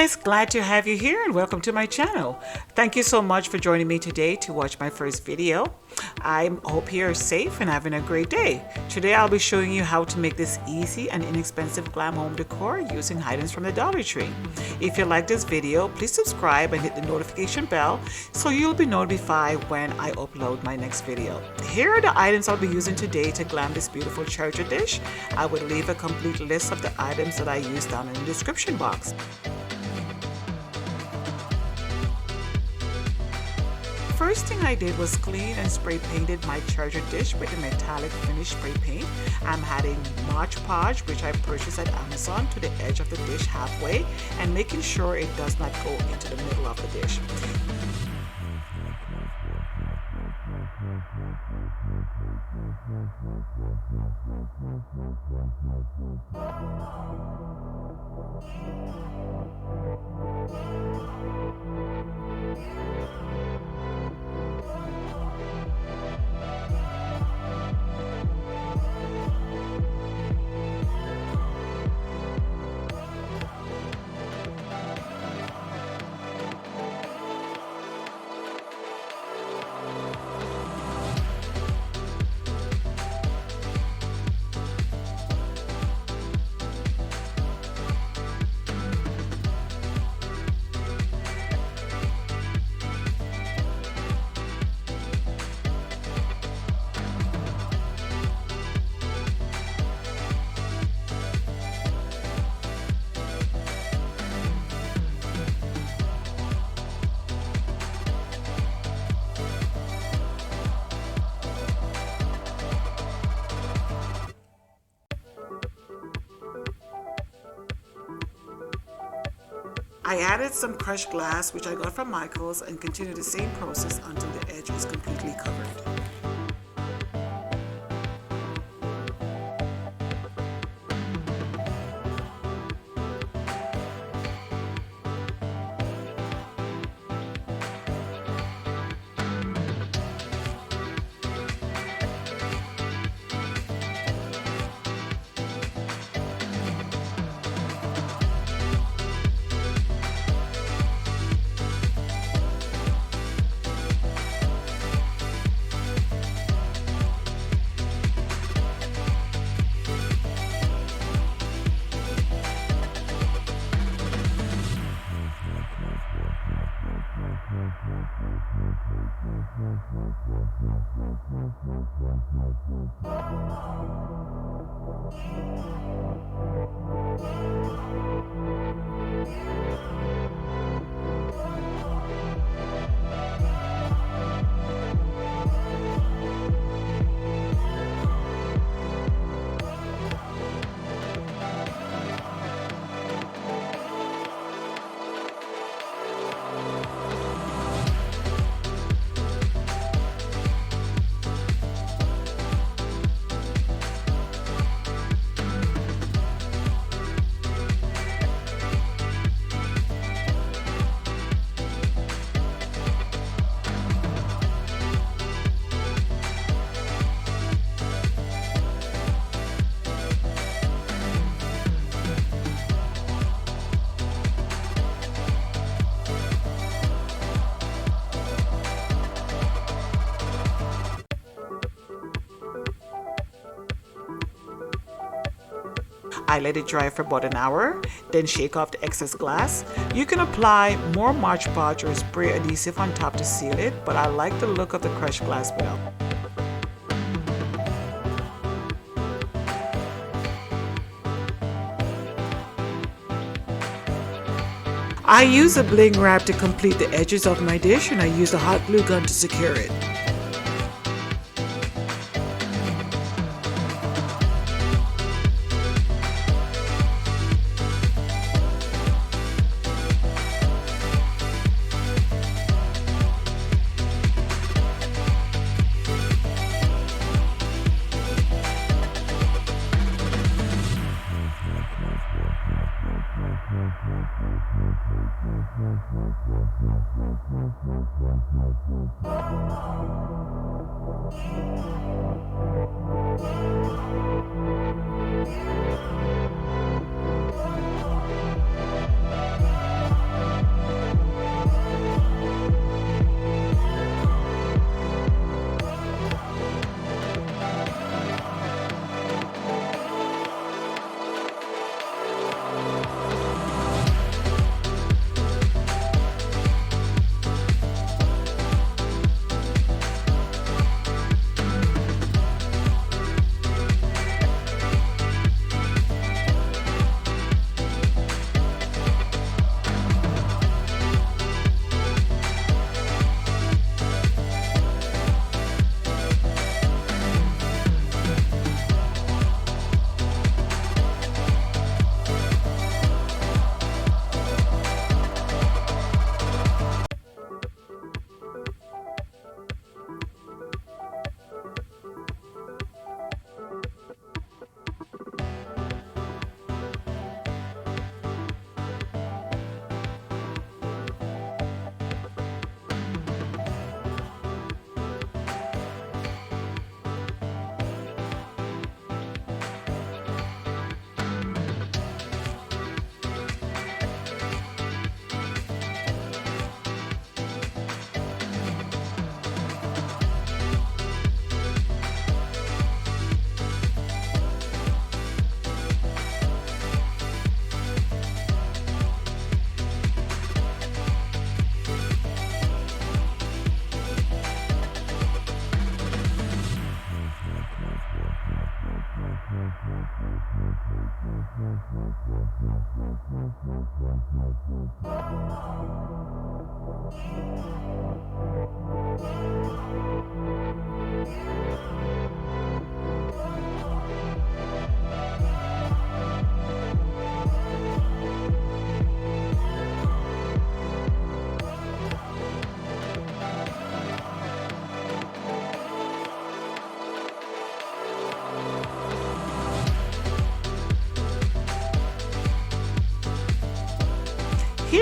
guys, glad to have you here and welcome to my channel. Thank you so much for joining me today to watch my first video. I hope you're safe and having a great day. Today I'll be showing you how to make this easy and inexpensive glam home decor using items from the Dollar Tree. If you like this video, please subscribe and hit the notification bell so you'll be notified when I upload my next video. Here are the items I'll be using today to glam this beautiful charger dish. I will leave a complete list of the items that I use down in the description box. First thing I did was clean and spray painted my charger dish with a metallic finish spray paint. I'm adding Mod Podge, which I purchased at Amazon, to the edge of the dish halfway and making sure it does not go into the middle of the dish. I added some crushed glass, which I got from Michael's, and continue the same process until the edge is completely covered. I let it dry for about an hour, then shake off the excess glass. You can apply more Mod Podge or spray adhesive on top to seal it, but I like the look of the crushed glass well. I use a bling wrap to complete the edges of my dish, and I use a hot glue gun to secure it.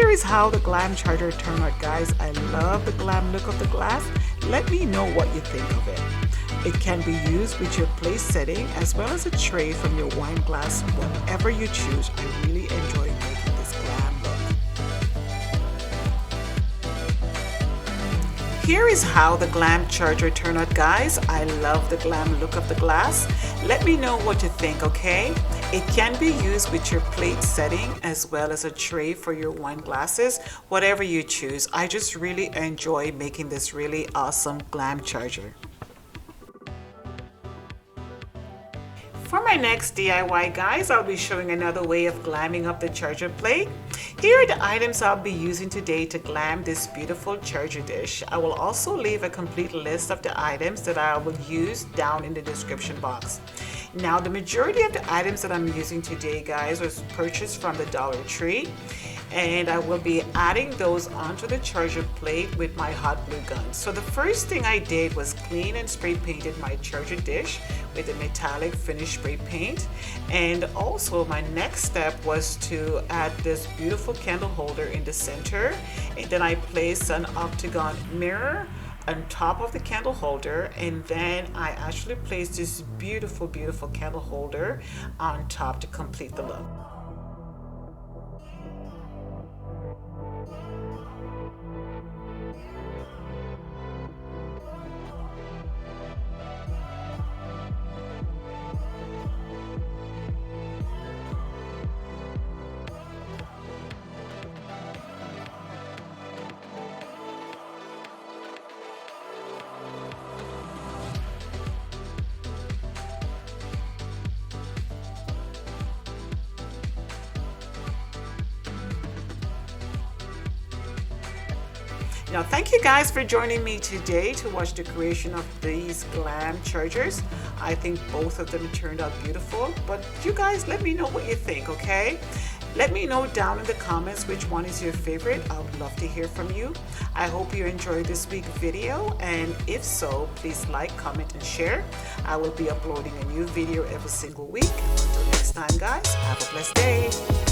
Here is how the Glam charger turned out, guys. I love the Glam look of the glass. Let me know what you think of it. It can be used with your place setting as well as a tray from your wine glass, whatever you choose. I really enjoy making this Glam look. Here is how the Glam charger turned out, guys. I love the Glam look of the glass. Let me know what you think, okay? It can be used with your plate setting as well as a tray for your wine glasses, whatever you choose. I just really enjoy making this really awesome Glam charger. For my next DIY, guys, I'll be showing another way of glamming up the charger plate. Here are the items I'll be using today to glam this beautiful charger dish. I will also leave a complete list of the items that I will use down in the description box. Now, the majority of the items that I'm using today, guys, was purchased from the Dollar Tree. And I will be adding those onto the charger plate with my hot glue gun. So the first thing I did was clean and spray painted my charger dish with a metallic finish spray paint. And also my next step was to add this beautiful candle holder in the center. And then I placed an octagon mirror on top of the candle holder, and then I actually placed this beautiful candle holder on top to complete the look. Now, thank you guys for joining me today to watch the creation of these Glam chargers. I think both of them turned out beautiful, but you guys let me know what you think, okay? Let me know down in the comments which one is your favorite. I would love to hear from you. I hope you enjoyed this week's video, and if so, please like, comment, and share. I will be uploading a new video every single week. Until next time, guys, have a blessed day.